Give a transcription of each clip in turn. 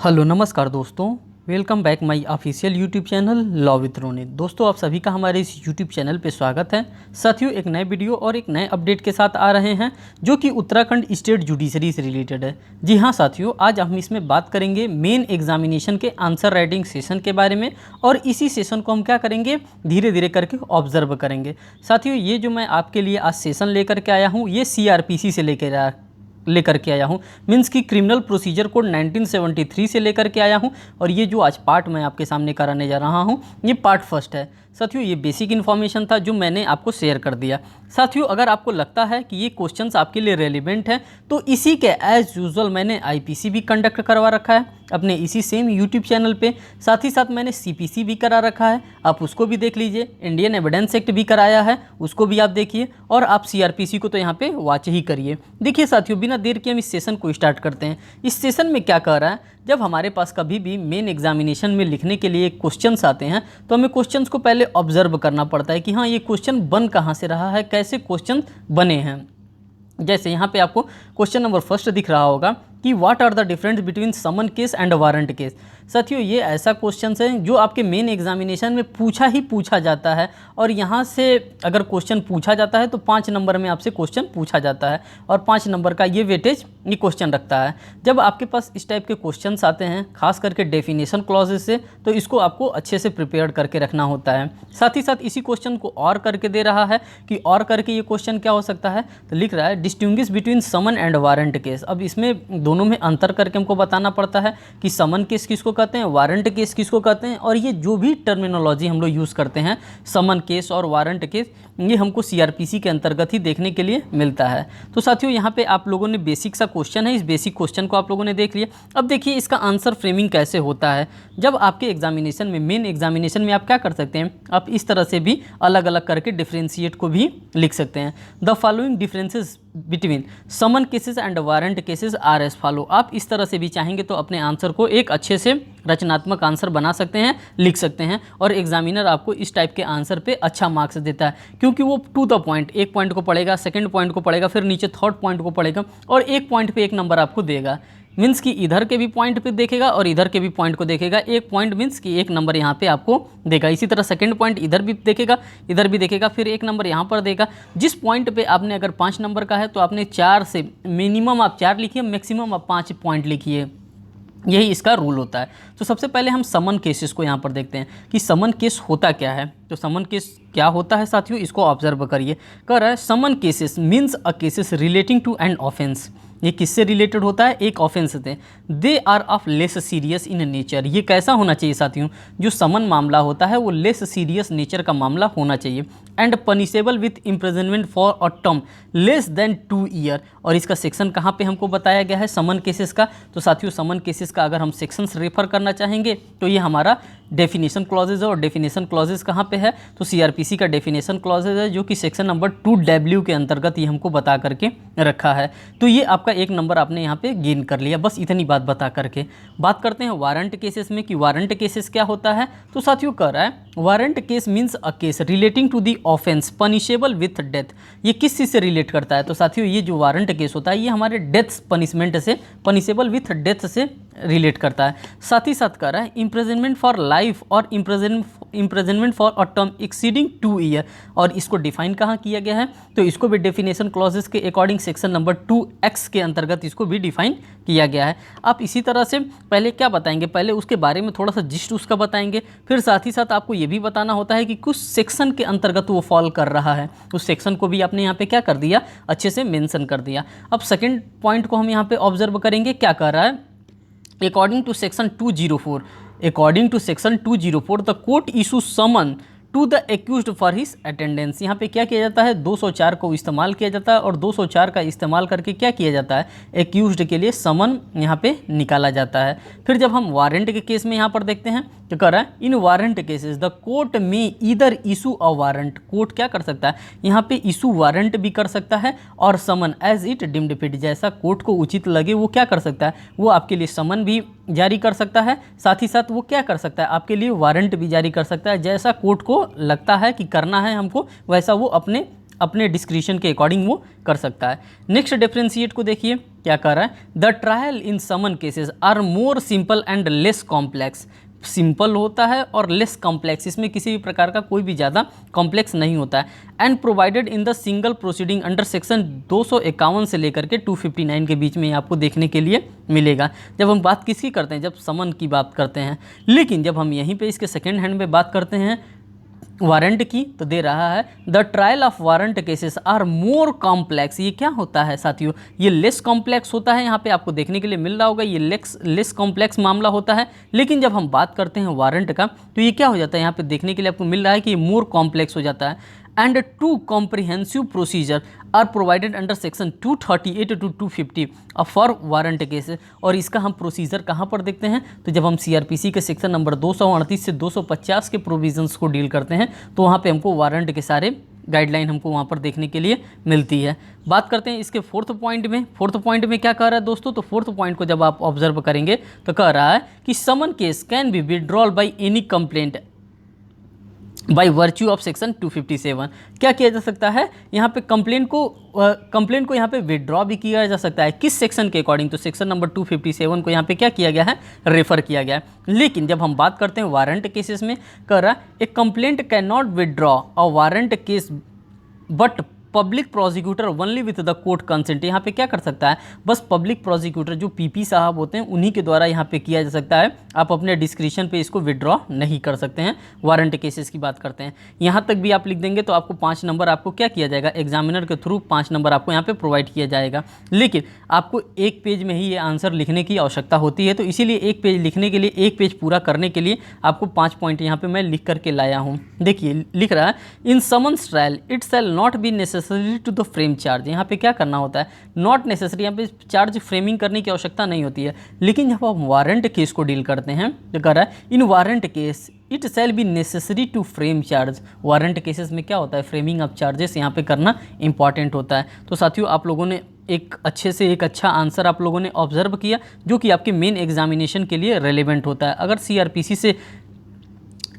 Hello नमस्कार दोस्तों, welcome back my official YouTube channel law with Ronit. दोस्तों, आप सभी का हमारे इस यूट्यूब चैनल पे स्वागत है। साथियों, एक नए वीडियो और एक नए अपडेट के साथ आ रहे हैं जो कि उत्तराखंड स्टेट जुडिशरी से रिलेटेड है। जी हाँ साथियों, आज हम इसमें बात करेंगे मेन एग्जामिनेशन के आंसर राइटिंग सेशन के बारे में, और इसी सेशन को हम क्या करेंगे, धीरे धीरे करके ऑब्जर्व करेंगे। साथियों, ये जो मैं आपके लिए आज सेशन लेकर के आया हूँ, ये CRPC से लेकर के आया हूँ, मीन्स कि क्रिमिनल प्रोसीजर कोड 1973 से लेकर के आया हूँ। और ये जो आज पार्ट मैं आपके सामने कराने जा रहा हूँ, ये पार्ट फर्स्ट है। साथियों, ये बेसिक इन्फॉर्मेशन था जो मैंने आपको शेयर कर दिया। साथियों, अगर आपको लगता है कि ये क्वेश्चंस आपके लिए रेलिवेंट है तो इसी के एज यूजुअल मैंने IPC भी कंडक्ट करवा रखा है अपने इसी सेम यूट्यूब चैनल पे। साथ ही साथ मैंने CPC भी करा रखा है, आप उसको भी देख लीजिए। इंडियन एविडेंस एक्ट भी कराया है, उसको भी आप देखिए। और आप CRPC को तो यहाँ पे वॉच ही करिए। देखिए साथियों, बिना देर के हम इस सेशन को स्टार्ट करते हैं। इस सेशन में क्या कर रहा है, जब हमारे पास कभी भी मेन एग्जामिनेशन में लिखने के लिए क्वेश्चंस आते हैं तो हमें क्वेश्चंस को पहले ऑब्जर्व करना पड़ता है कि हाँ, ये क्वेश्चन बन कहाँ से रहा है, कैसे क्वेश्चन बने हैं। जैसे यहाँ पे आपको क्वेश्चन नंबर फर्स्ट दिख रहा होगा कि what are the difference between summon case and warrant case. साथियों, ये ऐसा क्वेश्चन है जो आपके मेन एग्जामिनेशन में पूछा जाता है, और यहाँ से अगर क्वेश्चन पूछा जाता है तो 5 नंबर में आपसे क्वेश्चन पूछा जाता है, और 5 नंबर का ये वेटेज ये क्वेश्चन रखता है। जब आपके पास इस टाइप के क्वेश्चंस आते हैं, खास करके डेफिनेशन क्लॉजेस से, तो इसको आपको अच्छे से प्रिपेयर करके रखना होता है। साथ ही साथ इसी क्वेश्चन को और करके दे रहा है कि और करके ये क्वेश्चन क्या हो सकता है, तो लिख रहा है distinguish between summon and warrant case. अब इसमें दोनों में अंतर करके हमको बताना पड़ता है कि समन केस किसको कहते हैं, वारंट केस किसको कहते हैं। और ये जो भी टर्मिनोलॉजी हम लोग यूज़ करते हैं, समन केस और वारंट केस, ये हमको CRPC के अंतर्गत ही देखने के लिए मिलता है। तो साथियों, यहाँ पे आप लोगों ने बेसिक सा क्वेश्चन है, इस बेसिक क्वेश्चन को आप लोगों ने देख लिया। अब देखिए इसका आंसर फ्रेमिंग कैसे होता है। जब आपके एग्जामिनेशन में, मेन एग्जामिनेशन में आप क्या कर सकते हैं, आप इस तरह से भी अलग अलग करके डिफ्रेंशिएट को भी लिख सकते हैं। The following differences between summon cases and warrant cases are as follow. आप इस तरह से भी चाहेंगे तो अपने आंसर को एक अच्छे से रचनात्मक आंसर बना सकते हैं, लिख सकते हैं, और एग्जामिनर आपको इस टाइप के आंसर पे अच्छा मार्क्स देता है, क्योंकि वो टू द पॉइंट, एक पॉइंट को पढ़ेगा, सेकंड पॉइंट को पढ़ेगा, फिर नीचे थर्ड पॉइंट को पढ़ेगा, और एक पॉइंट पे एक नंबर आपको देगा। मीन्स कि इधर के भी पॉइंट पे देखेगा और इधर के भी पॉइंट को देखेगा। एक पॉइंट मीन्स कि एक नंबर यहाँ पे आपको देगा। इसी तरह सेकंड पॉइंट इधर भी देखेगा, इधर भी देखेगा, फिर एक नंबर यहाँ पर देगा। जिस पॉइंट पे आपने अगर 5 नंबर का है तो आपने 4 से मिनिमम आप 4 लिखिए, मैक्सिमम आप 5 पॉइंट लिखिए। यही इसका रूल होता है। तो सबसे पहले हम समन केसेस को यहाँ पर देखते हैं कि समन केस होता क्या है। तो समन केस क्या होता है साथियों, इसको ऑब्जर्व करिए। कह रहा है summon cases means a cases relating to an offence. ये किससे रिलेटेड होता है, एक ऑफेंस से। They are of less serious in nature. ये कैसा होना चाहिए साथियों, जो समन मामला होता है वो लेस सीरियस नेचर का मामला होना चाहिए। And punishable with imprisonment for a term less than 2 year. और इसका सेक्शन कहाँ पे हमको बताया गया है समन केसेस का। तो साथियों, समन केसेस का अगर हम सेक्शंस रेफर करना चाहेंगे तो ये हमारा डेफिनेशन क्लॉजेज है। और डेफिनेशन क्लॉजेज कहाँ पे है, तो CRPC का डेफिनेशन क्लॉजेज है, जो कि सेक्शन नंबर 2W के अंतर्गत ये हमको बता करके रखा है। तो ये आपका एक नंबर आपने यहाँ पे गेन कर लिया, बस इतनी बात बता करके। बात करते हैं वारंट केसेस में कि वारंट केसेस क्या होता है। तो साथियों, कह रहा है warrant case means a case relating to the offence punishable with death. ये किस चीज़ से रिलेट करता है, तो साथियों ये जो वारंट केस होता है ये हमारे डेथ पनिशमेंट से, पनिशेबल विथ डेथ से रिलेट करता है। साथ ही साथ कह रहा है इम्प्रिजनमेंट फॉर लाइफ और imprisonment for a term exceeding 2 year. और इसको डिफाइन कहाँ किया गया है, तो इसको भी डेफिनेशन क्लॉजेस के अकॉर्डिंग सेक्शन नंबर 2X के अंतर्गत इसको भी डिफाइन किया गया है। आप इसी तरह से पहले क्या बताएंगे, पहले उसके बारे में थोड़ा सा जिस्ट उसका बताएंगे, फिर साथ ही साथ आपको ये भी बताना होता है कि कुछ सेक्शन के अंतर्गत वो फॉल कर रहा है। उस सेक्शन को भी आपने यहाँ पे क्या कर दिया, अच्छे से मेंशन कर दिया। अब सेकंड पॉइंट को हम यहाँ पे ऑब्जर्व करेंगे, क्या कर रहा है, according to section 204, according to section 204 the court issue summon to the accused for his attendance. यहाँ पे क्या किया जाता है, 204 को इस्तेमाल किया जाता है, और 204 का इस्तेमाल करके क्या किया जाता है, एक्यूज्ड के लिए समन यहाँ पे निकाला जाता है। फिर जब हम वारंट के केस में यहाँ पर देखते हैं तो कह रहा है in warrant cases the court में either issue a warrant. Court क्या कर सकता है, यहाँ पे इशू वारंट भी कर सकता है और समन एज इट डीम्ड फिट। जैसा कोर्ट को उचित लगे वो क्या कर सकता है, वो आपके लिए समन भी जारी कर सकता है, साथ ही साथ वो क्या कर सकता है, आपके लिए वारंट भी जारी कर सकता है। जैसा कोर्ट को लगता है कि करना है हमको, वैसा वो अपने अपने डिस्क्रिशन के अकॉर्डिंग वो कर सकता है। नेक्स्ट डिफरेंशिएट को देखिए क्या कर रहा है, the trial in summon cases are more simple and less complex. Simple होता है और लेस कॉम्प्लेक्स, इसमें किसी भी प्रकार का कोई भी ज़्यादा कॉम्प्लेक्स नहीं होता है। And provided in the single proceeding under section 251 से लेकर के 259 के बीच में आपको देखने के लिए मिलेगा। जब हम बात किसकी करते हैं, जब समन की बात करते हैं। लेकिन जब हम यहीं पे इसके सेकेंड हैंड में बात करते हैं वारंट की, तो दे रहा है the trial of warrant cases are more complex. ये क्या होता है साथियों, ये लेस कॉम्प्लेक्स होता है। यहाँ पे आपको देखने के लिए मिल रहा होगा ये लेस कॉम्प्लेक्स मामला होता है। लेकिन जब हम बात करते हैं वारंट का, तो ये क्या हो जाता है, यहाँ पे देखने के लिए आपको मिल रहा है कि ये मोर कॉम्प्लेक्स हो जाता है। And two comprehensive procedure are provided under section 238 to 250 for warrant cases. और इसका हम प्रोसीजर कहाँ पर देखते हैं, तो जब हम सीआरपीसी के सेक्शन नंबर 238 से 250 के प्रोविजंस को डील करते हैं, तो वहाँ पे हमको वारंट के सारे गाइडलाइन हमको वहाँ पर देखने के लिए मिलती है। बात करते हैं इसके फोर्थ पॉइंट में क्या कह रहा है दोस्तों, तो फोर्थ पॉइंट को जब आप ऑब्जर्व करेंगे तो कह रहा है कि summon case can be withdrawal by any complaint by virtue of section 257। क्या किया जा सकता है, यहाँ पे कंप्लेंट को यहाँ पे विड्रॉ भी किया जा सकता है। किस सेक्शन के अकॉर्डिंग, तो सेक्शन नंबर 257 को यहाँ पे क्या किया गया है, रेफर किया गया है। लेकिन जब हम बात करते हैं वारंट केसेस में, कह रहा है a complaint can not withdraw a warrant case but public prosecutor only with the court consent. यहाँ पे क्या कर सकता है, बस पब्लिक प्रोसिक्यूटर जो पीपी साहब होते हैं उन्हीं के द्वारा यहाँ पे किया जा सकता है। आप अपने डिस्क्रिप्शन पे इसको विड्रॉ नहीं कर सकते हैं। वारंट केसेस की बात करते हैं, यहाँ तक भी आप लिख देंगे तो आपको 5 नंबर आपको क्या किया जाएगा, एग्जामिनर के थ्रू 5 नंबर आपको यहाँ पे प्रोवाइड किया जाएगा। लेकिन आपको एक पेज में ही ये आंसर लिखने की आवश्यकता होती है, तो इसीलिए एक पेज लिखने के लिए, एक पेज पूरा करने के लिए आपको 5 पॉइंट यहाँ पे मैं लिख करके लाया हूँ। देखिए लिख रहा है, in summons trial it shall not be necessary to the frame charge. यहाँ पे क्या करना होता है, नॉट नेसेसरी, यहाँ पे चार्ज फ्रेमिंग करने की आवश्यकता नहीं होती है। लेकिन जब आप वारंट केस को डील करते हैं तो कह रहा है in warrant case it shall be necessary to frame charge. Warrant cases में क्या होता है, फ्रेमिंग ऑफ चार्जेस यहाँ पे करना इंपॉर्टेंट होता है। तो साथियों आप लोगों ने एक अच्छा आंसर आप लोगों ने ऑब्जर्व किया, जो कि आपके मेन एग्जामिनेशन के लिए रेलिवेंट होता है। अगर सीआरपीसी से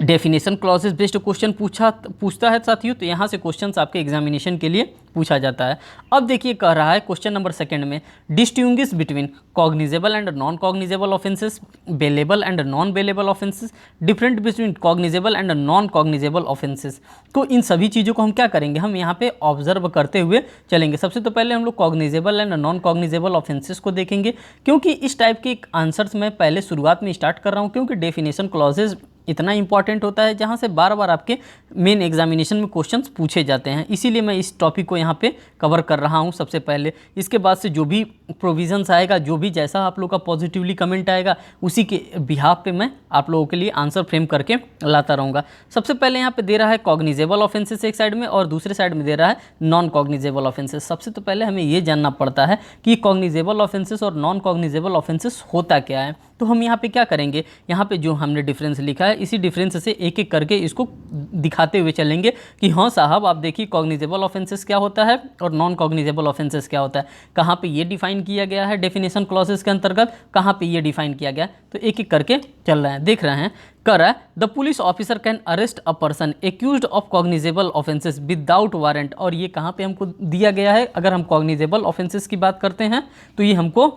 डेफिनेशन क्लॉजेस बेस्ड क्वेश्चन पूछता है साथियों, तो यहाँ से क्वेश्चंस आपके एग्जामिनेशन के लिए पूछा जाता है। अब देखिए कह रहा है क्वेश्चन नंबर सेकंड में, distinguish between cognizable and non cognizable offences, bailable and non bailable offences, different between cognizable and non cognizable offences. तो इन सभी चीज़ों को हम क्या करेंगे, हम यहाँ पे ऑब्जर्व करते हुए चलेंगे। सबसे तो पहले हम लोग cognizable and non cognizable offences को देखेंगे, क्योंकि इस टाइप के आंसर्स मैं पहले शुरुआत में स्टार्ट कर रहा हूँ, क्योंकि डेफिनेशन क्लॉजेज इतना इंपॉर्टेंट होता है जहाँ से बार बार आपके मेन एग्जामिनेशन में क्वेश्चंस पूछे जाते हैं। इसीलिए मैं इस टॉपिक को यहाँ पे कवर कर रहा हूँ सबसे पहले। इसके बाद से जो भी प्रोविजंस आएगा, जो भी जैसा आप लोग का पॉजिटिवली कमेंट आएगा, उसी के बिहाफ पे मैं आप लोगों के लिए आंसर फ्रेम करके लाता रहूँगा। सबसे पहले यहाँ पे दे रहा है कॉग्निजेबल ऑफेंसेस एक साइड में, और दूसरे साइड में दे रहा है नॉन कॉग्निजेबल ऑफेंसेस। सबसे तो पहले हमें ये जानना पड़ता है कि कॉग्निजेबल ऑफेंसेस और नॉन कॉग्निजेबल ऑफेंसेस होता क्या है। तो हम यहाँ पे क्या करेंगे, यहाँ पे जो हमने डिफरेंस लिखा है, इसी डिफरेंस से एक एक करके इसको दिखाते हुए चलेंगे कि हाँ साहब आप देखिए कॉग्निजेबल ऑफेंसेस क्या होता है और नॉन कॉग्निजेबल ऑफेंसेस क्या होता है, कहाँ पे ये डिफाइन किया गया है डेफिनेशन क्लॉजेस के अंतर्गत, कहाँ पे ये डिफाइन किया गया। तो एक एक करके चल रहे हैं, देख रहे हैं। कर रहा है the police officer can arrest a person accused of cognizable offences without warrant. और ये कहाँ पे हमको दिया गया है, अगर हम कॉग्निजेबल ऑफेंसेस की बात करते हैं तो ये हमको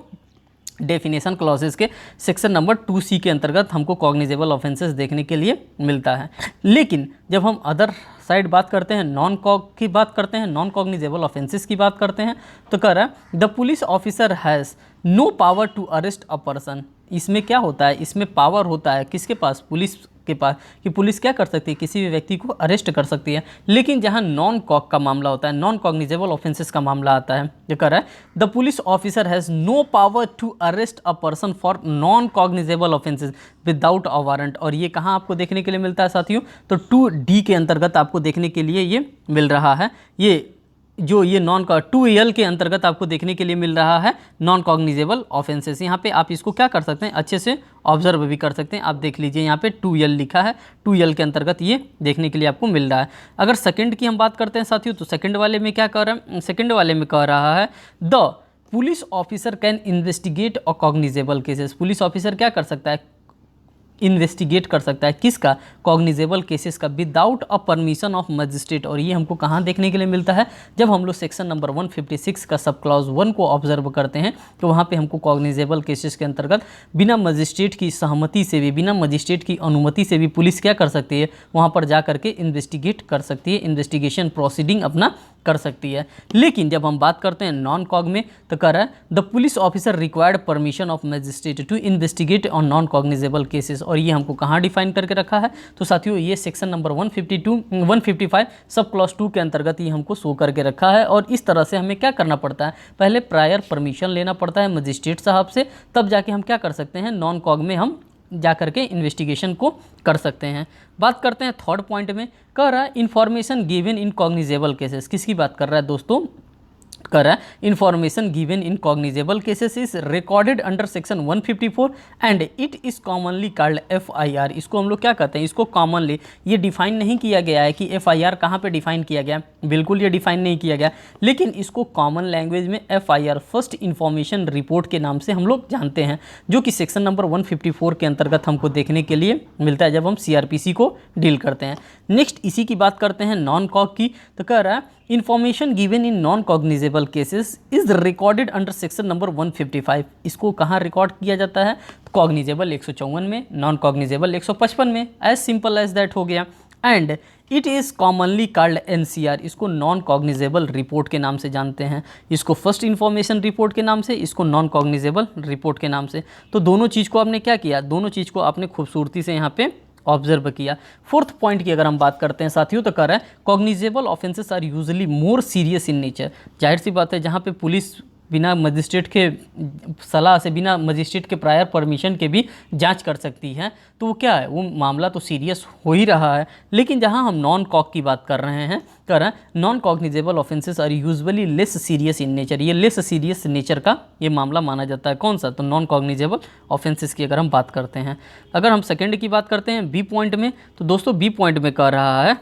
डेफिनेशन क्लॉजेस के सेक्शन नंबर 2C के अंतर्गत हमको कॉग्निजेबल ऑफेंसेस देखने के लिए मिलता है। लेकिन जब हम अदर साइड बात करते हैं, नॉन कॉग की बात करते हैं, नॉन कॉग्निजेबल ऑफेंसेस की बात करते हैं, तो कह रहा है the police officer has no power to arrest a person. इसमें क्या होता है, इसमें पावर होता है किसके पास, पुलिस के पास, कि पुलिस क्या कर सकती है, किसी भी व्यक्ति को अरेस्ट कर सकती है। लेकिन जहां नॉन कॉग का मामला होता है, नॉन कॉग्निजेबल ऑफेंसेस का मामला आता है, जो कह रहा है the police officer has no power to arrest a person for non cognizable offences without a warrant. और ये कहाँ आपको देखने के लिए मिलता है साथियों, तो 2D के अंतर्गत आपको देखने के लिए ये मिल रहा है। ये जो ये नॉन 2L के अंतर्गत आपको देखने के लिए मिल रहा है नॉन कॉग्निजेबल ऑफेंसेस। यहाँ पे आप इसको क्या कर सकते हैं, अच्छे से ऑब्जर्व भी कर सकते हैं। आप देख लीजिए यहाँ पे 2L लिखा है, 2L के अंतर्गत ये देखने के लिए आपको मिल रहा है। अगर सेकंड की हम बात करते हैं साथियों, तो सेकंड वाले में क्या कह रहा है, सेकंड वाले में कह रहा है the police officer can investigate a cognizable cases. Police officer क्या कर सकता है, इन्वेस्टिगेट कर सकता है, किसका, कॉग्निजेबल केसेस का, without a permission of magistrate. और ये हमको कहाँ देखने के लिए मिलता है, जब हम लोग सेक्शन नंबर 156 का सब क्लॉज 1 को ऑब्जर्व करते हैं तो वहाँ पे हमको कॉग्निजेबल केसेस के अंतर्गत बिना मजिस्ट्रेट की सहमति से भी, बिना मजिस्ट्रेट की अनुमति से भी पुलिस क्या कर सकती है, वहाँ पर जा करके इन्वेस्टिगेट कर सकती है, इन्वेस्टिगेशन प्रोसीडिंग अपना कर सकती है। लेकिन जब हम बात करते हैं नॉन कॉग में तो कह रहा है the police officer required permission of magistrate to investigate on non cognizable cases. और ये हमको कहाँ डिफाइन करके रखा है, तो साथियों ये सेक्शन नंबर 155 सब क्लॉज 2 के अंतर्गत ये हमको शो करके रखा है। और इस तरह से हमें क्या करना पड़ता है, पहले प्रायर परमिशन लेना पड़ता है मजिस्ट्रेट साहब से, तब जाके हम क्या कर सकते हैं, नॉन कॉग में हम जा करके इन्वेस्टिगेशन को कर सकते हैं। बात करते हैं थर्ड पॉइंट में, कह रहा है information given in cognizable cases. किसकी बात कर रहा है दोस्तों, कर रहा है information given in cognizable cases is recorded under section 154 and it is commonly called FIR। इसको हम लोग क्या कहते हैं, इसको कॉमनली, ये डिफाइन नहीं किया गया है कि FIR कहाँ पे डिफाइन किया गया, बिल्कुल ये डिफाइन नहीं किया गया, लेकिन इसको कॉमन लैंग्वेज में FIR फर्स्ट इन्फॉर्मेशन रिपोर्ट के नाम से हम लोग जानते हैं, जो कि सेक्शन नंबर 154 के अंतर्गत हमको देखने के लिए मिलता है जब हम CRPC को डील करते हैं। नेक्स्ट इसी की बात करते हैं नॉन कॉग की, तो कह रहा है information given in non cognizable cases is recorded under section number 155। इसको कहाँ रिकॉर्ड किया जाता है, कॉग्निजेबल 154 में, नॉन कॉग्निजेबल 155 में, एज सिंपल एज दैट हो गया। And it is commonly called NCR। इसको नॉन कॉग्निजेबल रिपोर्ट के नाम से जानते हैं, इसको फर्स्ट इन्फॉर्मेशन रिपोर्ट के नाम से, इसको नॉन कॉग्निजेबल रिपोर्ट के नाम से। तो दोनों चीज़ को आपने क्या किया, दोनों चीज़ को आपने खूबसूरती से यहाँ पे ऑब्जर्व किया। फोर्थ पॉइंट की अगर हम बात करते हैं साथियों, तो कह रहा है cognizable offences are usually more serious in nature. जाहिर सी बात है, जहाँ पे पुलिस बिना मजिस्ट्रेट के सलाह से, बिना मजिस्ट्रेट के प्रायर परमिशन के भी जांच कर सकती है, तो वो क्या है, वो मामला तो सीरियस हो ही रहा है। लेकिन जहां हम नॉन कॉग की बात कर रहे हैं, कर रहे हैं non cognizable offences are usually less serious in nature. ये लेस सीरियस नेचर का ये मामला माना जाता है। कौन सा, तो नॉन कॉग्निजेबल ऑफेंसेस की अगर हम बात करते हैं। अगर हम सेकेंड की बात करते हैं बी पॉइंट में, तो दोस्तों बी पॉइंट में कह रहा है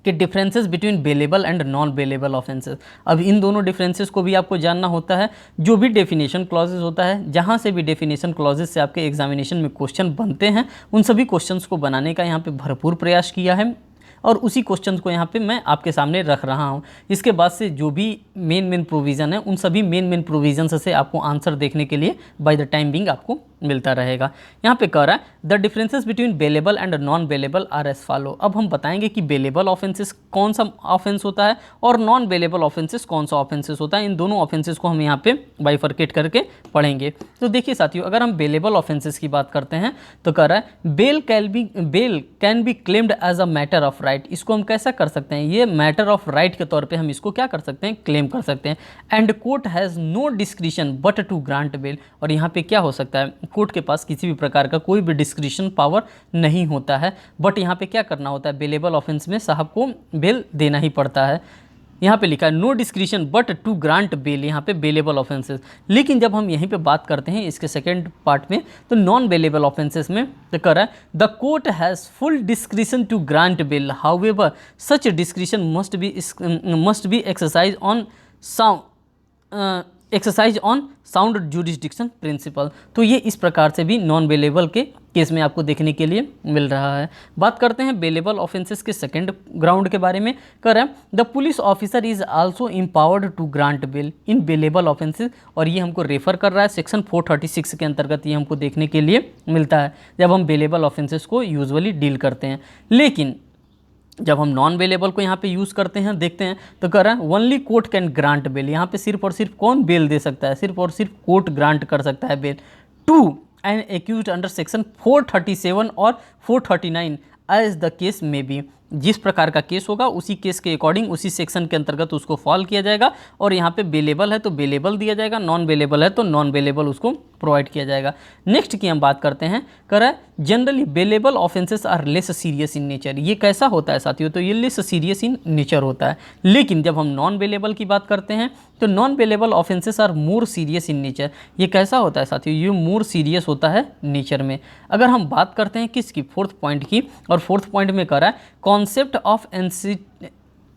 कि differences between bailable and non bailable offences. अब इन दोनों डिफरेंसेस को भी आपको जानना होता है। जो भी डेफिनेशन क्लॉजेस होता है, जहाँ से भी डेफिनेशन क्लॉजेस से आपके एग्जामिनेशन में क्वेश्चन बनते हैं, उन सभी क्वेश्चंस को बनाने का यहाँ पे भरपूर प्रयास किया है और उसी क्वेश्चंस को यहाँ पे मैं आपके सामने रख रहा हूँ। इसके बाद से जो भी मेन प्रोविज़न है, उन सभी मेन प्रोविज़न से आपको आंसर देखने के लिए बाय द टाइम बिंग आपको मिलता रहेगा। यहाँ पे कह रहा है the differences between bailable and non bailable are as follow. अब हम बताएंगे कि बेलेबल ऑफेंसेस कौन सा ऑफेंस होता है और नॉन बेलेबल ऑफेंसेस कौन सा ऑफेंसेस होता है। इन दोनों ऑफेंसेस को हम यहाँ पे बाइफरकेट करके पढ़ेंगे। तो देखिए साथियों, अगर हम बेलेबल ऑफेंसेस की बात करते हैं तो कह रहा है bail can be claimed as a matter of right. इसको हम कैसा कर सकते हैं, ये मैटर ऑफ राइट के तौर पर हम इसको क्या कर सकते हैं, क्लेम कर सकते हैं। And court has no discretion but to grant bail. और यहाँ पे क्या हो सकता है, कोर्ट के पास किसी भी प्रकार का कोई भी डिस्क्रिशन पावर नहीं होता है, बट यहाँ पे क्या करना होता है, बेलेबल ऑफेंस में साहब को बेल देना ही पड़ता है। यहाँ पे लिखा है no discretion but to grant bail, यहाँ पे बेलेबल ऑफेंसेस। लेकिन जब हम यहीं पे बात करते हैं इसके सेकेंड पार्ट में, तो नॉन बेलेबल ऑफेंसेस में तो कर रहा है the court has full discretion to grant bail, however such discretion must be exercise on sound jurisdiction principle. तो ये इस प्रकार से भी नॉन बेलेबल के केस में आपको देखने के लिए मिल रहा है। बात करते हैं बेलेबल ऑफेंसेस के सेकंड ग्राउंड के बारे में। कर रहे हैं the police officer is also empowered to grant bail in bailable offences. और ये हमको रेफर कर रहा है सेक्शन 436 के अंतर्गत, ये हमको देखने के लिए मिलता है जब हम बेलेबल ऑफेंसेस को यूजुअली डील करते हैं। लेकिन जब हम नॉन बेलेबल को यहाँ पे यूज़ करते हैं, देखते हैं तो कह रहा है only court can grant bail. यहाँ पे सिर्फ और सिर्फ कौन बेल दे सकता है, सिर्फ और सिर्फ कोर्ट ग्रांट कर सकता है bail to an accused under section 437 और 439 as the case may be. जिस प्रकार का केस होगा उसी केस के अकॉर्डिंग उसी सेक्शन के अंतर्गत उसको फॉल किया जाएगा। और यहाँ पे बेलेबल है तो बेलेबल दिया जाएगा, नॉन बेलेबल है तो नॉन बेलेबल उसको प्रोवाइड किया जाएगा। नेक्स्ट की हम बात करते हैं, कह रहा है generally bailable offences are less serious in nature. ये कैसा होता है साथियों, तो ये लेस सीरियस इन नेचर होता है। लेकिन जब हम नॉन बेलेबल की बात करते हैं तो non bailable offences are more serious in nature. ये कैसा होता है साथियों, ये मोर सीरियस होता है नेचर में। अगर हम बात करते हैं किसकी, फोर्थ पॉइंट की, और फोर्थ पॉइंट में कह रहा है concept of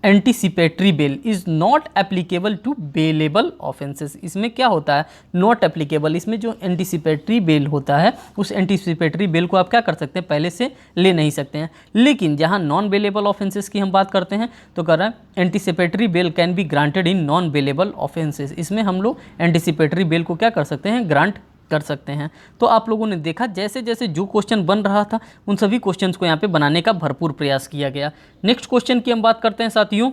anticipatory bail is not applicable to bailable offences. इसमें क्या होता है, नॉट एप्लीकेबल, इसमें जो एंटीसिपेटरी बेल होता है उस एंटीसिपेटरी बेल को आप क्या कर सकते हैं, पहले से ले नहीं सकते हैं। लेकिन जहां नॉन बेलेबल ऑफेंसेस की हम बात करते हैं तो कह रहा है anticipatory bail can be granted in non bailable offences. इसमें हम लोग एंटीसिपेटरी बेल को क्या कर सकते हैं, ग्रांट कर सकते हैं। तो आप लोगों ने देखा जैसे जैसे जो क्वेश्चन बन रहा था उन सभी क्वेश्चंस को यहाँ पे बनाने का भरपूर प्रयास किया गया। नेक्स्ट क्वेश्चन की हम बात करते हैं साथियों,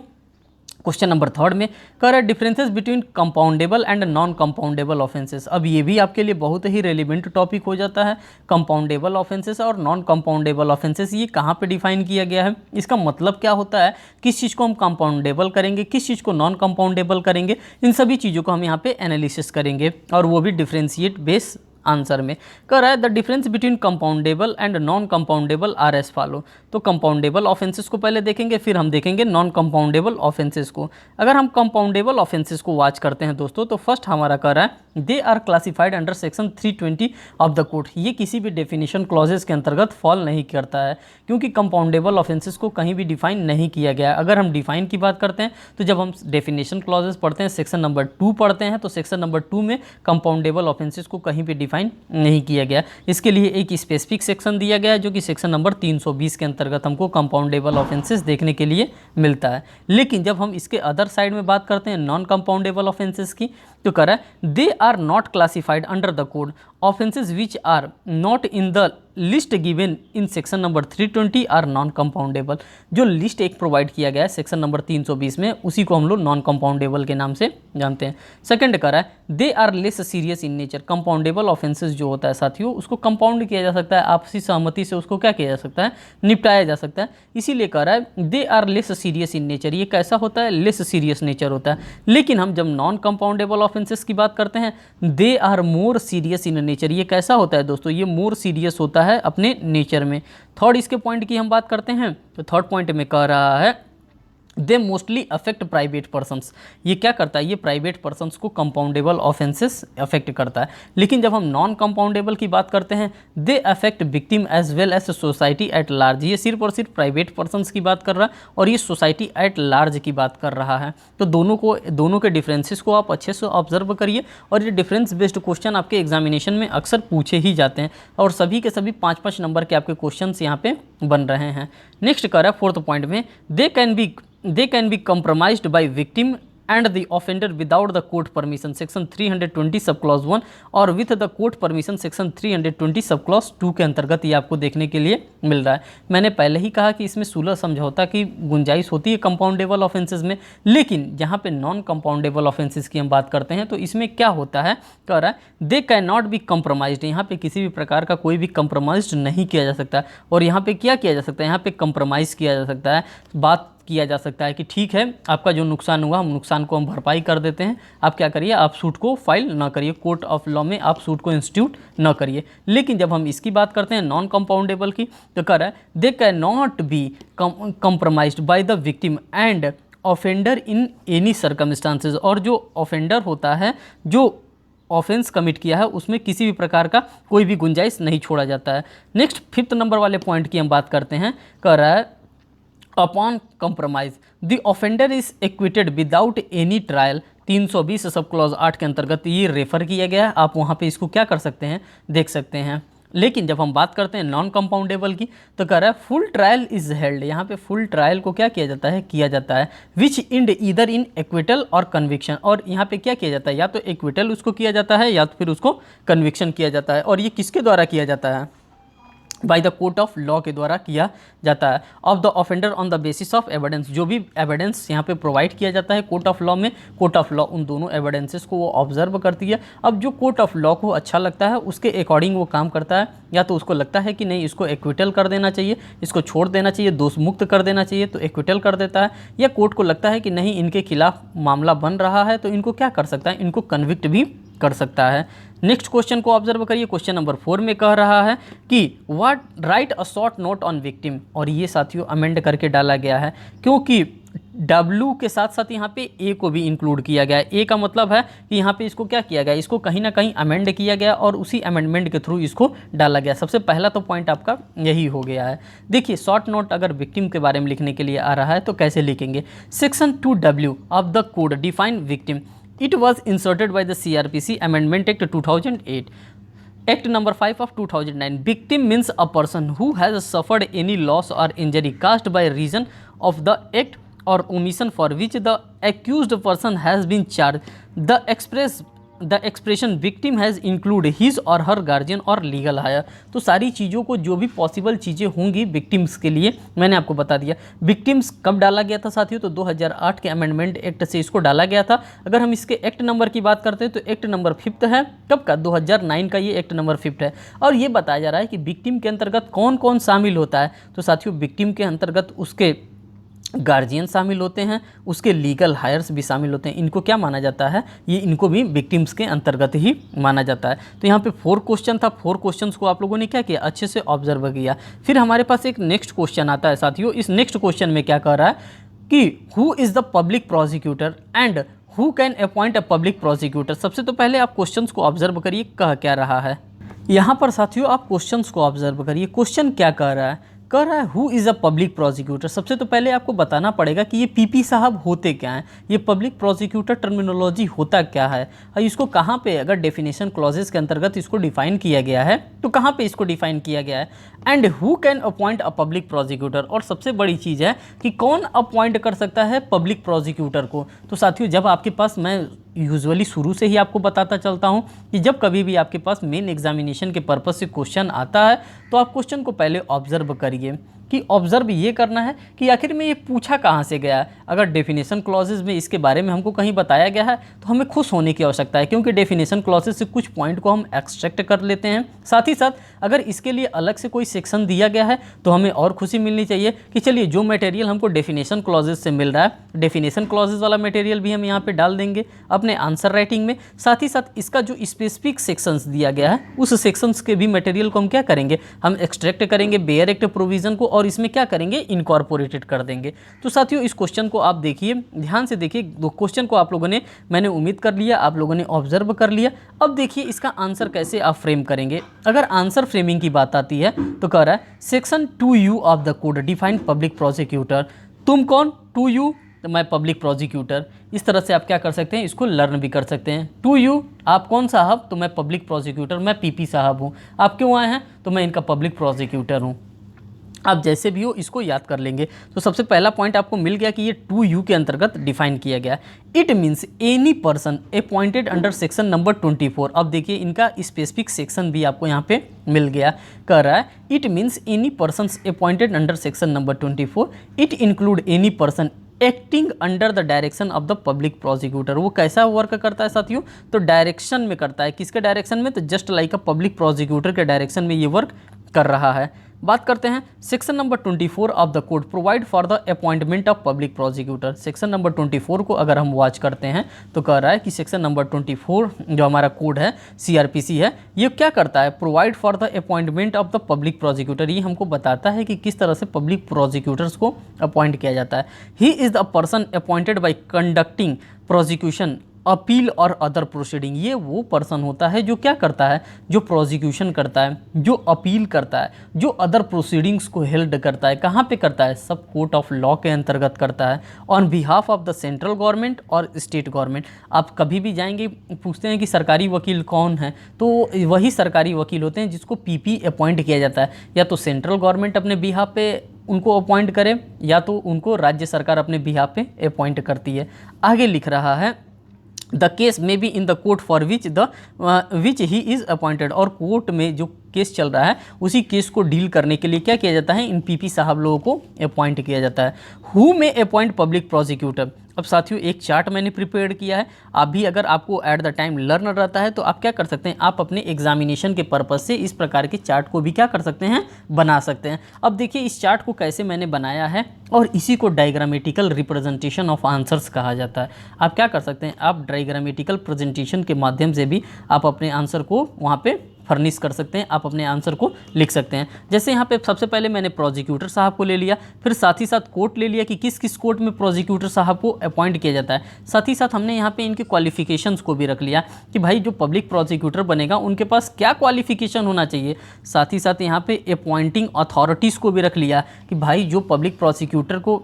क्वेश्चन नंबर 3 में कह रहा है differences between compoundable and non compoundable offences. अब ये भी आपके लिए बहुत ही रेलिवेंट टॉपिक हो जाता है। कंपाउंडेबल ऑफेंसेस और नॉन कंपाउंडेबल ऑफेंसेस ये कहाँ पे डिफाइन किया गया है, इसका मतलब क्या होता है, किस चीज़ को हम कंपाउंडेबल करेंगे, किस चीज़ को नॉन कंपाउंडेबल करेंगे, इन सभी चीज़ों को हम यहाँ पे एनालिसिस करेंगे और वो भी डिफ्रेंशिएट बेस आंसर में। कह रहा है the difference between compoundable and non compoundable are as follow. तो कंपाउंडेबल ऑफेंसेस को पहले देखेंगे, फिर हम देखेंगे नॉन कंपाउंडेबल ऑफेंसेस को। अगर हम कंपाउंडेबल ऑफेंसेस को वॉच करते हैं दोस्तों, तो फर्स्ट हमारा कह रहा है they are classified under section 320 of the code. ये किसी भी डेफिनेशन क्लॉजेस के अंतर्गत फॉल नहीं करता है, क्योंकि कंपाउंडेबल ऑफेंसेस को कहीं भी डिफाइन नहीं किया गया है। अगर हम डिफाइन की बात करते हैं तो जब हम डेफिनेशन क्लॉजेस पढ़ते हैं, सेक्शन नंबर 2 पढ़ते हैं, तो सेक्शन नंबर 2 में कंपाउंडेबल ऑफेंसेस को कहीं भी डिफाइन नहीं किया गया। इसके लिए एक स्पेसिफिक सेक्शन दिया गया है जो कि सेक्शन नंबर 320 के अंतर्गत हमको कंपाउंडेबल ऑफेंसेस देखने के लिए मिलता है। लेकिन जब हम इसके अदर साइड में बात करते हैं नॉन कंपाउंडेबल ऑफेंसेस की, तो कह रहा है they are not classified under the code offences which are not in the list given in section number 320 are non compoundable. जो लिस्ट एक प्रोवाइड किया गया है सेक्शन नंबर 320 में, उसी को हम लोग नॉन कंपाउंडेबल के नाम से जानते हैं। सेकंड कह रहा है they are less serious in nature. Compoundable offences जो होता है साथियों, उसको कंपाउंड किया जा सकता है, आपसी सहमति से उसको क्या किया जा सकता है, निपटाया जा सकता है। इसीलिए कह रहा है they are less serious in nature. ये कैसा होता है, लेस सीरियस नेचर होता है। लेकिन हम जब नॉन कंपाउंडेबल ऑफेंसेस की बात करते हैं, they are more serious in nature. ये कैसा होता है दोस्तों, ये मोर सीरियस होता है अपने नेचर में। थर्ड इसके पॉइंट की हम बात करते हैं तो थर्ड पॉइंट में कह रहा है they mostly affect private persons. ये क्या करता है, ये प्राइवेट पर्सन्स को कंपाउंडेबल ऑफेंसेस अफेक्ट करता है। लेकिन जब हम नॉन कंपाउंडेबल की बात करते हैं, they affect victim as well as society at large. ये सिर्फ और सिर्फ प्राइवेट पर्सन्स की बात कर रहा है और ये सोसाइटी एट लार्ज की बात कर रहा है। तो दोनों के डिफरेंसेस को आप अच्छे से ऑब्जर्व करिए और ये डिफरेंस बेस्ड क्वेश्चन आपके एग्जामिनेशन में अक्सर पूछे ही जाते हैं और सभी के सभी 5-5 नंबर के आपके क्वेश्चन यहाँ पे बन रहे हैं। नेक्स्ट कर रहा है फोर्थ पॉइंट में they can be compromised by victim and the offender without the court permission section 320 sub clause 1 और with the court permission section 320 sub clause 2 के अंतर्गत ये आपको देखने के लिए मिल रहा है। मैंने पहले ही कहा कि इसमें सुलह समझौता की गुंजाइश होती है कंपाउंडेबल ऑफेंसेस में, लेकिन जहाँ पे नॉन कंपाउंडेबल ऑफेंसेस की हम बात करते हैं तो इसमें क्या होता है, कह रहा है they can not be compromised. यहाँ पे किसी भी प्रकार का कोई भी कंप्रोमाइज नहीं किया जा सकता और यहाँ पे क्या किया जा सकता है, यहाँ पे कंप्रोमाइज़ किया जा सकता है, बात किया जा सकता है कि ठीक है आपका जो नुकसान हुआ हम नुकसान को हम भरपाई कर देते हैं, आप क्या करिए, आप सूट को फाइल ना करिए, कोर्ट ऑफ लॉ में आप सूट को इंस्टीट्यूट ना करिए। लेकिन जब हम इसकी बात करते हैं नॉन कंपाउंडेबल की, तो कह रहा है they can not be compromised by the victim and offender in any circumstances. और जो ऑफेंडर होता है, जो ऑफेंस कमिट किया है, उसमें किसी भी प्रकार का कोई भी गुंजाइश नहीं छोड़ा जाता है। नेक्स्ट 5th नंबर वाले पॉइंट की हम बात करते हैं, कह रहा है upon compromise the offender is acquitted without any trial. 320 सब क्लॉज 8 के अंतर्गत ये रेफर किया गया है, आप वहाँ पे इसको क्या कर सकते हैं, देख सकते हैं। लेकिन जब हम बात करते हैं नॉन कंपाउंडेबल की, तो कह रहा है फुल ट्रायल इज हेल्ड। यहाँ पे फुल ट्रायल को क्या किया जाता है विच इंड ईदर इन एक्विटल और कन्विक्शन। और यहाँ पे क्या किया जाता है, या तो एक्विटल उसको किया जाता है या तो फिर उसको कन्विक्शन किया जाता है। और ये किसके द्वारा किया जाता है, by the court of law के द्वारा किया जाता है। Of the offender on the basis of evidence. जो भी एविडेंस यहाँ पे प्रोवाइड किया जाता है कोर्ट ऑफ लॉ में, कोर्ट ऑफ लॉ उन दोनों एविडेंसेस को वो ऑब्जर्व करती है। अब जो कोर्ट ऑफ लॉ को अच्छा लगता है उसके अकॉर्डिंग वो काम करता है। या तो उसको लगता है कि नहीं इसको एक्विटल कर देना चाहिए, इसको छोड़ देना चाहिए, दोष मुक्त कर देना चाहिए, तो एक्विटल कर देता है। या कोर्ट को लगता है कि नहीं इनके खिलाफ मामला बन रहा है तो इनको क्या कर सकता है, इनको कन्विक्ट भी कर सकता है। नेक्स्ट क्वेश्चन को ऑब्जर्व करिए, क्वेश्चन नंबर 4 में कह रहा है कि what right a short note on victim. और ये साथियों अमेंड करके डाला गया है, क्योंकि W के साथ साथ यहाँ पे A को भी इंक्लूड किया गया है। A का मतलब है कि यहाँ पे इसको क्या किया गया, इसको कहीं ना कहीं अमेंड किया गया और उसी अमेंडमेंट के थ्रू इसको डाला गया। सबसे पहला तो पॉइंट आपका यही हो गया है। देखिए शॉर्ट नोट अगर विक्टिम के बारे में लिखने के लिए आ रहा है तो कैसे लिखेंगे, section 2W of the code define victim, it was inserted by the CRPC amendment act 2008, Act number 5 of 2009. Victim means a person who has suffered any loss or injury caused by reason of the act or omission for which the accused person has been charged. The expression victim has include his or her guardian or legal hire. तो सारी चीज़ों को जो भी possible चीज़ें होंगी victims के लिए मैंने आपको बता दिया। विक्टिम्स कब डाला गया था साथियों, तो 2008 के अमेंडमेंट एक्ट से इसको डाला गया था। अगर हम इसके एक्ट नंबर की बात करते हैं तो एक्ट नंबर 5 है, कब का, 2009 का ये एक्ट नंबर 5 है। और ये बताया जा रहा है कि विक्टिम के अंतर्गत कौन कौन शामिल होता है, तो साथियों विक्टिम के अंतर्गत उसके गार्जियन शामिल होते हैं, उसके लीगल हायर्स भी शामिल होते हैं। इनको क्या माना जाता है, ये इनको भी विक्टिम्स के अंतर्गत ही माना जाता है। तो यहाँ पे 4 क्वेश्चन था, 4 क्वेश्चंस को आप लोगों ने क्या किया, अच्छे से ऑब्जर्व किया। फिर हमारे पास एक नेक्स्ट क्वेश्चन आता है साथियों। इस नेक्स्ट क्वेश्चन में क्या कह रहा है कि who is the public prosecutor and who can appoint a public prosecutor. सबसे तो पहले आप क्वेश्चंस को ऑब्जर्व करिए, कह क्या रहा है। यहाँ पर साथियों आप क्वेश्चंस को ऑब्जर्व करिए, क्वेश्चन क्या कह रहा है, कह रहा है who is a public prosecutor. सबसे तो पहले आपको बताना पड़ेगा कि ये पीपी साहब होते क्या हैं, ये पब्लिक प्रोसिक्यूटर टर्मिनोलॉजी होता क्या है, और इसको कहाँ पे अगर डेफिनेशन क्लॉजेस के अंतर्गत इसको डिफाइन किया गया है तो कहाँ पे इसको डिफाइन किया गया है, and who can appoint a public prosecutor. और सबसे बड़ी चीज़ है कि कौन अपॉइंट कर सकता है पब्लिक प्रोसिक्यूटर को। तो साथियों जब आपके पास, मैं यूजुअली शुरू से ही आपको बताता चलता हूं कि जब कभी भी आपके पास मेन एग्जामिनेशन के पर्पस से क्वेश्चन आता है तो आप क्वेश्चन को पहले ऑब्जर्व करिए कि ऑब्जर्व ये करना है कि आखिर में ये पूछा कहाँ से गया है। अगर डेफिनेशन क्लॉजेज में इसके बारे में हमको कहीं बताया गया है तो हमें खुश होने की आवश्यकता है, क्योंकि डेफिनेशन क्लॉजेज से कुछ पॉइंट को हम एक्सट्रैक्ट कर लेते हैं। साथ ही साथ अगर इसके लिए अलग से कोई सेक्शन दिया गया है तो हमें और खुशी मिलनी चाहिए कि चलिए जो मटेरियल हमको डेफिनेशन क्लॉजेज से मिल रहा है, डेफिनेशन क्लॉजेज वाला मटेरियल भी हम यहाँ पे डाल देंगे अपने आंसर राइटिंग में। साथ ही साथ इसका जो स्पेसिफिक सेक्शंस दिया गया है उस सेक्शंस के भी मटेरियल को हम क्या करेंगे, हम एक्सट्रैक्ट करेंगे बेयर एक्ट प्रोविजन को, और इसमें क्या करेंगे, इनकॉर्पोरेटेड कर देंगे। तो साथियों इस क्वेश्चन को आप देखिए, ध्यान से देखिए। दो क्वेश्चन को आप लोगों ने, मैंने उम्मीद कर लिया, आप लोगों ने ऑब्जर्व कर लिया। अब देखिए इसका आंसर कैसे आप फ्रेम करेंगे। अगर आंसर फ्रेमिंग की बात आती है तो कह रहा है section 2U of the code define public prosecutor. तुम कौन, 2U, तो मैं पब्लिक प्रोसिक्यूटर। इस तरह से आप क्या कर सकते हैं, इसको लर्न भी कर सकते हैं। 2U आप कौन साहब, तो मैं पब्लिक प्रोसिक्यूटर, मैं पीपी साहब हूँ। आप क्यों आए हैं, तो मैं इनका पब्लिक प्रोसिक्यूटर हूँ। आप जैसे भी हो इसको याद कर लेंगे। तो सबसे पहला पॉइंट आपको मिल गया कि ये 2U के अंतर्गत डिफाइन किया गया। It means any person appointed under section number 24। अब देखिए इनका स्पेसिफिक सेक्शन भी आपको यहाँ पे मिल गया। कह रहा है it means any person appointed under section number 24। It include any person acting under the direction of the public prosecutor. वो कैसा वर्क करता है साथियों, तो डायरेक्शन में करता है। किसके डायरेक्शन में, तो जस्ट लाइक अ पब्लिक प्रोसिक्यूटर के डायरेक्शन में ये वर्क कर रहा है। बात करते हैं section number 24 of the code provide for the appointment of public prosecutor. Section number 24 को अगर हम वॉच करते हैं तो कह रहा है कि सेक्शन नंबर 24 जो हमारा कोड है, CRPC है, ये क्या करता है, provide for the appointment of the public prosecutor. ये हमको बताता है कि किस तरह से पब्लिक प्रोसिक्यूटर्स को अपॉइंट किया जाता है। He is the person appointed by conducting prosecution, appeal और अदर प्रोसीडिंग। ये वो पर्सन होता है जो क्या करता है, जो प्रोसिक्यूशन करता है, जो अपील करता है, जो अदर प्रोसीडिंग्स को हेल्ड करता है। कहाँ पे करता है, सब कोर्ट ऑफ लॉ के अंतर्गत करता है, on behalf of the central government और स्टेट गवर्नमेंट। आप कभी भी जाएंगे, पूछते हैं कि सरकारी वकील कौन है, तो वही सरकारी वकील होते हैं जिसको PP अपॉइंट किया जाता है। या तो सेंट्रल गवर्नमेंट अपने बिहाफ पे उनको अपॉइंट करे, या तो उनको राज्य सरकार अपने बिहाफ पे अपॉइंट करती है। आगे लिख रहा है the case may be in the court for which he is appointed. और कोर्ट में जो केस चल रहा है उसी केस को डील करने के लिए क्या किया जाता है, इन PP साहब लोगों को अपॉइंट किया जाता है। हु में अपॉइंट पब्लिक प्रोसिक्यूटर। अब साथियों एक चार्ट मैंने प्रिपेयर किया है, आप भी अगर आपको एट द टाइम लर्न रहता है तो आप क्या कर सकते हैं, आप अपने एग्जामिनेशन के पर्पज़ से इस प्रकार के चार्ट को भी क्या कर सकते हैं, बना सकते हैं। अब देखिए इस चार्ट को कैसे मैंने बनाया है, और इसी को डायग्रामेटिकल रिप्रेजेंटेशन ऑफ आंसर्स कहा जाता है। आप क्या कर सकते हैं, आप डायग्रामेटिकल प्रेजेंटेशन के माध्यम से भी आप अपने आंसर को वहाँ पे फर्निश कर सकते हैं, आप अपने आंसर को लिख सकते हैं। जैसे यहाँ पे सबसे पहले मैंने प्रोसिक्यूटर साहब को ले लिया, फिर साथ ही साथ कोर्ट ले लिया कि किस किस कोर्ट में प्रोसिक्यूटर साहब को अपॉइंट किया जाता है। साथ ही साथ हमने यहाँ पे इनके क्वालिफिकेशंस को भी रख लिया कि भाई जो पब्लिक प्रोसिक्यूटर बनेगा उनके पास क्या क्वालिफिकेशन होना चाहिए। साथ ही साथ यहाँ पे अपॉइंटिंग अथॉरिटीज़ को भी रख लिया कि भाई जो पब्लिक प्रोसिक्यूटर को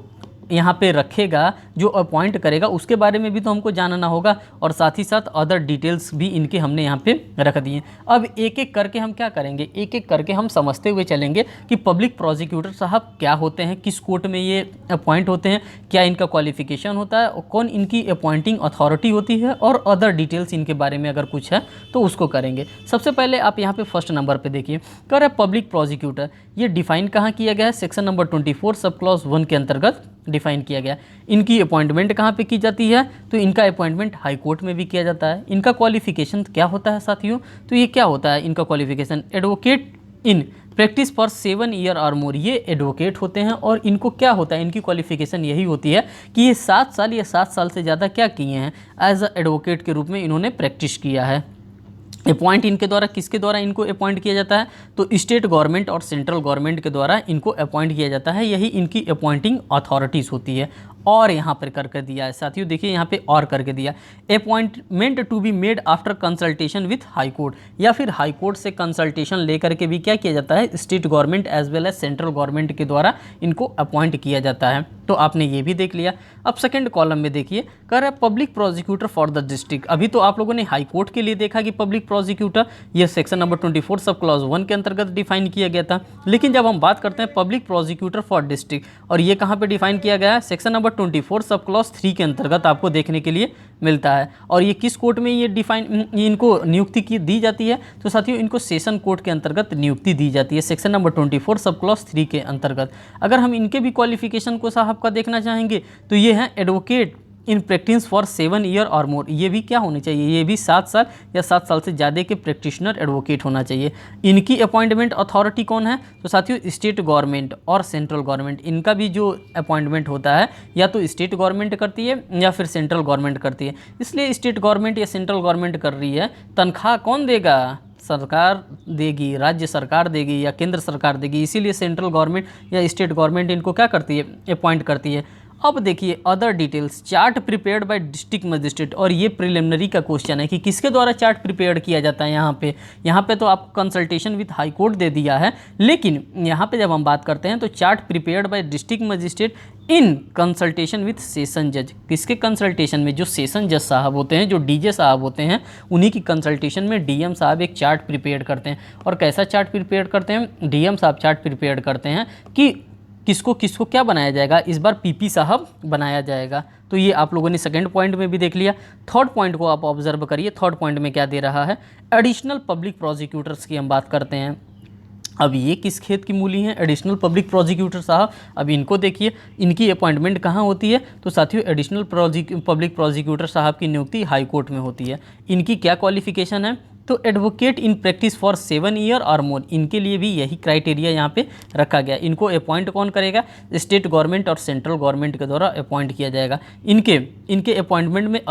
यहाँ पे रखेगा, जो अपॉइंट करेगा, उसके बारे में भी तो हमको जानना होगा। और साथ ही साथ अदर डिटेल्स भी इनके हमने यहाँ पे रख दिए। अब एक एक करके हम क्या करेंगे, एक एक करके हम समझते हुए चलेंगे कि पब्लिक प्रोसिक्यूटर साहब क्या होते हैं, किस कोर्ट में ये अपॉइंट होते हैं, क्या इनका क्वालिफिकेशन होता है, और कौन इनकी अपॉइंटिंग अथॉरिटी होती है, और अदर डिटेल्स इनके बारे में अगर कुछ है तो उसको करेंगे। सबसे पहले आप यहाँ पे फर्स्ट नंबर पे देखिए, कह रहा है पब्लिक प्रोसिक्यूटर, ये डिफाइन कहाँ किया गया है, सेक्शन नंबर 24 सब क्लॉज 1 के अंतर्गत डिफाइन किया गया। इनकी अपॉइंटमेंट कहाँ पे की जाती है, तो इनका अपॉइंटमेंट हाई कोर्ट में भी किया जाता है। इनका क्वालिफिकेशन क्या होता है साथियों, तो ये क्या होता है इनका qualification, advocate in practice for 7 year or more, ये एडवोकेट होते हैं। और इनको क्या होता है, इनकी क्वालिफिकेशन यही होती है कि ये 7 साल या 7 साल से ज़्यादा क्या किए हैं, एज अ एडवोकेट के रूप में इन्होंने प्रैक्टिस किया है। अपॉइंट इनके द्वारा, किसके द्वारा इनको अपॉइंट किया जाता है, तो स्टेट गवर्नमेंट और सेंट्रल गवर्नमेंट के द्वारा इनको अपॉइंट किया जाता है। यही इनकी अपॉइंटिंग अथॉरिटीज़ होती है। और यहाँ पर करके दिया है साथियों, देखिए यहाँ पे और करके दिया, appointment to be made after consultation with high court, या फिर हाई कोर्ट से कंसल्टेशन लेकर के भी क्या किया जाता है, state government as well as central government के द्वारा इनको अपॉइंट किया जाता है। तो आपने ये भी देख लिया। अब सेकंड कॉलम में देखिए, कह रहा है public prosecutor for the district. अभी तो आप लोगों ने हाई कोर्ट के लिए देखा कि पब्लिक प्रोसिक्यूटर ये सेक्शन नंबर 24 सब क्लॉज 1 के अंतर्गत डिफाइन किया गया था। लेकिन जब हम बात करते हैं पब्लिक प्रोसिक्यूटर फॉर डिस्ट्रिक्ट, और ये कहाँ पे डिफाइन किया गया है, सेक्शन नंबर 24 सब क्लॉज 3 के अंतर्गत आपको देखने के लिए मिलता है। और ये किस कोर्ट में ये डिफाइन इनको नियुक्ति की दी जाती है, तो साथियों इनको सेशन कोर्ट के अंतर्गत नियुक्ति दी जाती है, सेक्शन नंबर 24 सब क्लॉज 3 के अंतर्गत। अगर हम इनके भी क्वालिफिकेशन को साहब का देखना चाहेंगे तो ये है advocate in practice for 7 year or more, ये भी क्या होनी चाहिए, ये भी 7 साल या 7 साल से ज़्यादा के प्रैक्टिशनर एडवोकेट होना चाहिए। इनकी अपॉइंटमेंट अथॉरिटी कौन है, तो साथियों स्टेट गवर्नमेंट और सेंट्रल गवर्नमेंट, इनका भी जो अपॉइंटमेंट होता है या तो स्टेट गवर्नमेंट करती है या फिर सेंट्रल गवर्नमेंट करती है। इसलिए स्टेट गवर्नमेंट या सेंट्रल गवर्नमेंट कर रही है, तनख्वाह कौन देगा, सरकार देगी, राज्य सरकार देगी या केंद्र सरकार देगी। इसीलिए सेंट्रल गवर्नमेंट या स्टेट गवर्नमेंट इनको क्या करती है, अपॉइंट करती है। अब देखिए other details, chart prepared by district magistrate, और ये प्रिलिमिनरी का क्वेश्चन है कि किसके द्वारा चार्ट प्रिपेयर किया जाता है। यहाँ पे तो आपको कंसल्टेशन विद हाई कोर्ट दे दिया है, लेकिन यहाँ पे जब हम बात करते हैं तो chart prepared by district magistrate in consultation with session जज, किसके कंसल्टेशन में, जो सेशन जज साहब होते हैं, जो डीजे साहब होते हैं, उन्हीं की कंसल्टेशन में डीएम साहब एक चार्ट प्रिपेयर करते हैं। और कैसा चार्ट प्रिपेयर करते हैं, डीएम साहब चार्ट प्रिपेयर करते हैं कि किसको किसको क्या बनाया जाएगा, इस बार पीपी साहब बनाया जाएगा। तो ये आप लोगों ने सेकंड पॉइंट में भी देख लिया। थर्ड पॉइंट को आप ऑब्जर्व करिए, थर्ड पॉइंट में क्या दे रहा है, एडिशनल पब्लिक प्रोसिक्यूटर्स की हम बात करते हैं। अब ये किस खेत की मूली हैं, एडिशनल पब्लिक प्रोसिक्यूटर साहब। अब इनको देखिए, इनकी अपॉइंटमेंट कहाँ होती है, तो साथियों एडिशनल पब्लिक प्रोसिक्यूटर साहब की नियुक्ति हाई कोर्ट में होती है। इनकी क्या क्वालिफिकेशन है, तो advocate in practice for 7 year or मोर, इनके लिए भी यही क्राइटेरिया यहाँ पे रखा गया। इनको अपॉइंट कौन करेगा, स्टेट गवर्नमेंट और सेंट्रल गवर्नमेंट के द्वारा अपॉइंट किया जाएगा। इनके अपॉइंटमेंट में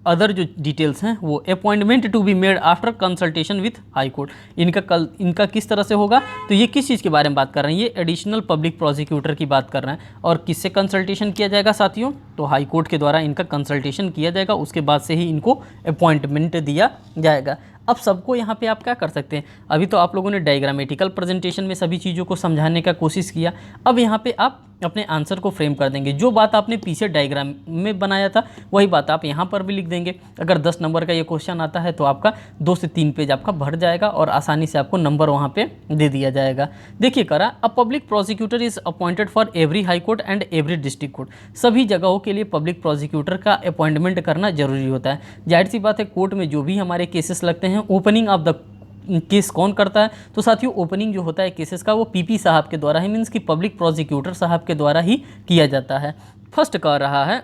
अदर जो डिटेल्स हैं वो appointment to be made after consultation with high court, इनका किस तरह से होगा, तो ये किस चीज़ के बारे में बात कर रहे हैं, ये एडिशनल पब्लिक प्रोसिक्यूटर की बात कर रहे हैं। और किससे कंसल्टेशन किया जाएगा साथियों, तो हाई कोर्ट के द्वारा इनका कंसल्टेशन किया जाएगा, उसके बाद से ही इनको अपॉइंटमेंट दिया जाएगा। अब सबको यहाँ पे आप क्या कर सकते हैं, अभी तो आप लोगों ने डायग्रामेटिकल प्रेजेंटेशन में सभी चीज़ों को समझाने का कोशिश किया। अब यहाँ पे आप अपने आंसर को फ्रेम कर देंगे, जो बात आपने पीछे डायग्राम में बनाया था वही बात आप यहाँ पर भी लिख देंगे। अगर 10 नंबर का ये क्वेश्चन आता है तो आपका 2 से 3 पेज आपका भर जाएगा और आसानी से आपको नंबर वहाँ पे दे दिया जाएगा। देखिए करा, अ public prosecutor is appointed for every high court and every district court, सभी जगहों के लिए पब्लिक प्रोसिक्यूटर का अपॉइंटमेंट करना जरूरी होता है। जाहिर सी बात है, कोर्ट में जो भी हमारे केसेस लगते हैं, ओपनिंग ऑफ द केस कौन करता है, तो साथियों ओपनिंग जो होता है केसेस का वो पीपी साहब के द्वारा ही, मीन्स कि पब्लिक प्रोसिक्यूटर साहब के द्वारा ही किया जाता है। फर्स्ट कह रहा है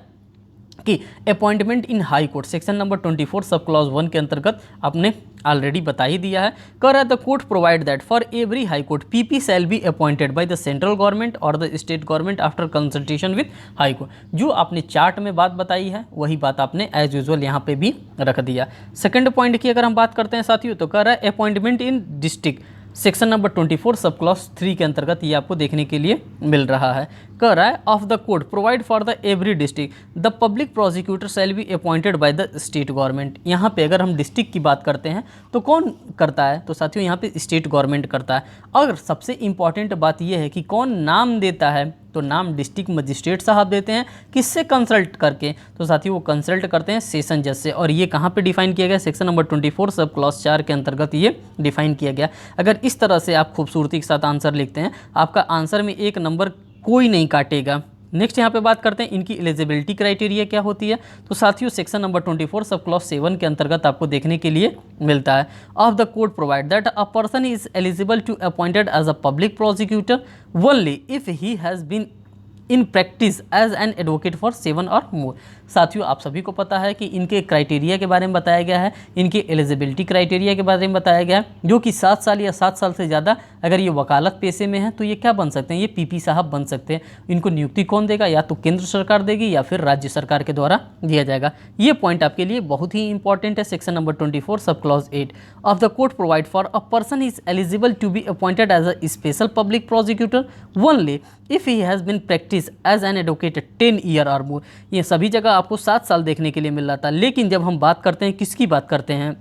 कि अपॉइंटमेंट इन high court section number 24 sub clause 1 के अंतर्गत आपने ऑलरेडी बता ही दिया है। कह रहा है the court provide that for every high court PP shall be appointed by the central government और the state government after consultation with high court. जो आपने चार्ट में बात बताई है वही बात आपने एज यूजुअल यहाँ पे भी रख दिया। सेकंड पॉइंट की अगर हम बात करते हैं साथियों तो कह रहा है अपॉइंटमेंट इन district section number 24 sub clause 3 के अंतर्गत ये आपको देखने के लिए मिल रहा है। कह रहा है of the code provide for the every district the public prosecutor shell be appointed by the state government. यहाँ पे अगर हम डिस्ट्रिक्ट की बात करते हैं तो कौन करता है, तो साथियों यहाँ पे स्टेट गवर्नमेंट करता है। और सबसे इंपॉर्टेंट बात यह है कि कौन नाम देता है, तो नाम डिस्ट्रिक्ट मजिस्ट्रेट साहब देते हैं। किससे कंसल्ट करके, तो साथियों वो कंसल्ट करते हैं सेशन जज से। और ये कहाँ पे डिफाइन किया गया, सेक्शन नंबर 24 सब क्लॉज 4 के अंतर्गत ये डिफाइन किया गया। अगर इस तरह से आप खूबसूरती के साथ आंसर लिखते हैं, आपका आंसर में एक नंबर कोई नहीं काटेगा। नेक्स्ट यहाँ पे बात करते हैं इनकी एलिजिबिलिटी क्राइटेरिया क्या होती है, तो साथियों सेक्शन नंबर 24 सब क्लॉज 7 के अंतर्गत आपको देखने के लिए मिलता है। Of the code provide that a person is eligible to appointed as a public prosecutor only if he has been in practice as an advocate for 7 or मोर। साथियों आप सभी को पता है कि इनके क्राइटेरिया के बारे में बताया गया है, इनके एलिजिबिलिटी क्राइटेरिया के बारे में बताया गया है, जो कि 7 साल या 7 साल से ज़्यादा अगर ये वकालत पेशे में है तो ये क्या बन सकते हैं, ये पीपी साहब बन सकते हैं। इनको नियुक्ति कौन देगा, या तो केंद्र सरकार देगी या फिर राज्य सरकार के द्वारा दिया जाएगा। ये पॉइंट आपके लिए बहुत ही इंपॉर्टेंट है। Section number 24 sub clause 8 of the court provide for a person is eligible to be appointed as a special public prosecutor only if he has been practice as an advocate 10 year or more. ये सभी जगह आपको 7 साल देखने के लिए मिल रहा था। लेकिन जब हम बात करते हैं किसकी बात करते हैं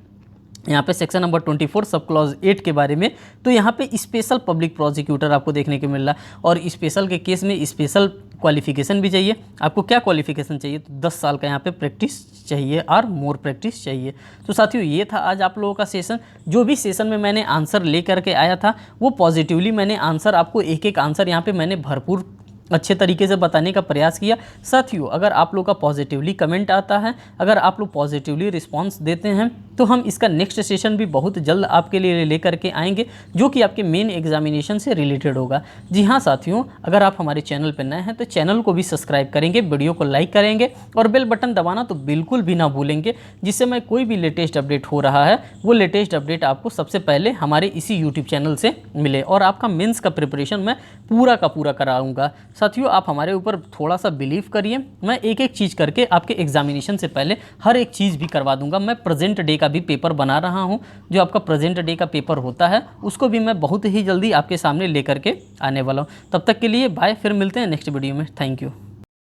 यहाँ पे सेक्शन नंबर 24 सब क्लॉज 8 के बारे में, तो यहाँ पे स्पेशल पब्लिक प्रोसिक्यूटर आपको देखने को मिल रहा है। और स्पेशल के केस में स्पेशल क्वालिफिकेशन भी चाहिए। आपको क्या क्वालिफिकेशन चाहिए, तो 10 साल का यहाँ पे प्रैक्टिस चाहिए और मोर प्रैक्टिस चाहिए। तो साथियों ये था आज आप लोगों का सेशन। जो भी सेशन में मैंने आंसर ले करके आया था वो पॉजिटिवली मैंने आंसर आपको एक एक आंसर यहाँ पे मैंने भरपूर अच्छे तरीके से बताने का प्रयास किया। साथियों अगर आप लोग का पॉजिटिवली कमेंट आता है, अगर आप लोग पॉजिटिवली रिस्पांस देते हैं, तो हम इसका नेक्स्ट सेशन भी बहुत जल्द आपके लिए लेकर के आएंगे, जो कि आपके मेन एग्जामिनेशन से रिलेटेड होगा। जी हाँ साथियों, अगर आप हमारे चैनल पर नए हैं तो चैनल को भी सब्सक्राइब करेंगे, वीडियो को लाइक करेंगे और बेल बटन दबाना तो बिल्कुल भी ना भूलेंगे, जिससे मैं कोई भी लेटेस्ट अपडेट हो रहा है वो लेटेस्ट अपडेट आपको सबसे पहले हमारे इसी यूट्यूब चैनल से मिले। और आपका मेंस का प्रिपरेशन मैं पूरा का पूरा कराऊंगा। साथियों आप हमारे ऊपर थोड़ा सा बिलीव करिए, मैं एक एक चीज़ करके आपके एग्जामिनेशन से पहले हर एक चीज़ भी करवा दूंगा। मैं प्रेजेंट डे का भी पेपर बना रहा हूं, जो आपका प्रेजेंट डे का पेपर होता है उसको भी मैं बहुत ही जल्दी आपके सामने लेकर के आने वाला हूं। तब तक के लिए बाय, फिर मिलते हैं नेक्स्ट वीडियो में। Thank you.